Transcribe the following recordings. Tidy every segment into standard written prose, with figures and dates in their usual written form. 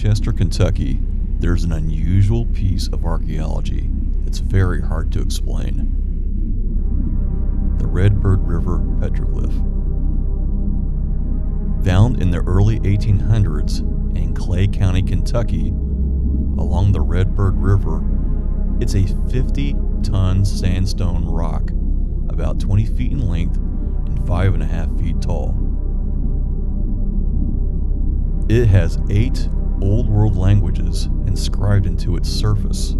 Manchester, Kentucky, there's an unusual piece of archaeology that's very hard to explain. The Red Bird River Petroglyph. Found in the early 1800s in Clay County, Kentucky, along the Red Bird River, it's a 50-ton sandstone rock, about 20 feet in length and 5.5 feet tall. It has 8 Old World languages inscribed into its surface.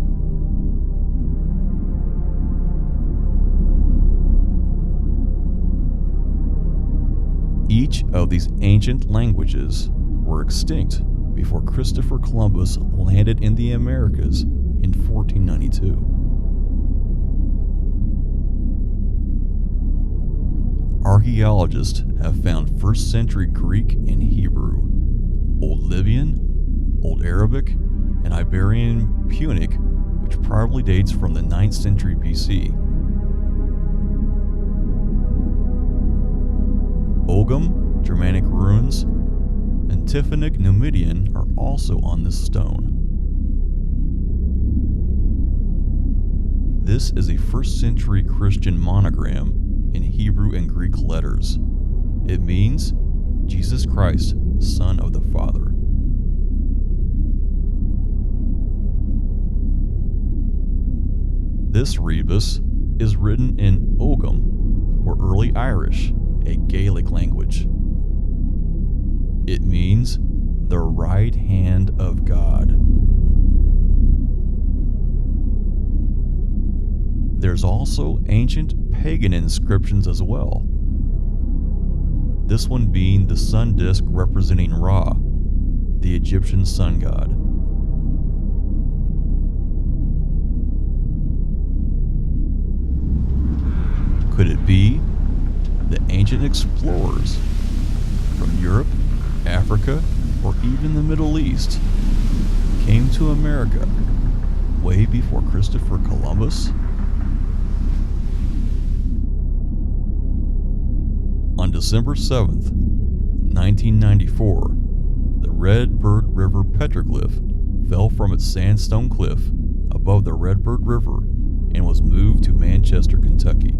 Each of these ancient languages were extinct before Christopher Columbus landed in the Americas in 1492. Archaeologists have found 1st century Greek and Hebrew, Old Libyan, Old Arabic, and Iberian Punic, which probably dates from the 9th century BC. Ogham, Germanic ruins, and Tiffinic Numidian are also on this stone. This is a 1st century Christian monogram in Hebrew and Greek letters. It means Jesus Christ, Son of the Father. This rebus is written in Ogham, or Early Irish, a Gaelic language. It means the right hand of God. There's also ancient pagan inscriptions as well. This one being the sun disk representing Ra, the Egyptian sun god. Could it be the ancient explorers from Europe, Africa, or even the Middle East came to America way before Christopher Columbus? On December 7th, 1994, the Red Bird River Petroglyph fell from its sandstone cliff above the Red Bird River and was moved to Manchester, Kentucky.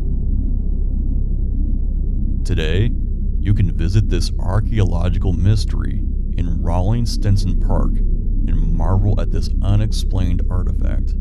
Today, you can visit this archaeological mystery in Rawlings Stinson Park and marvel at this unexplained artifact.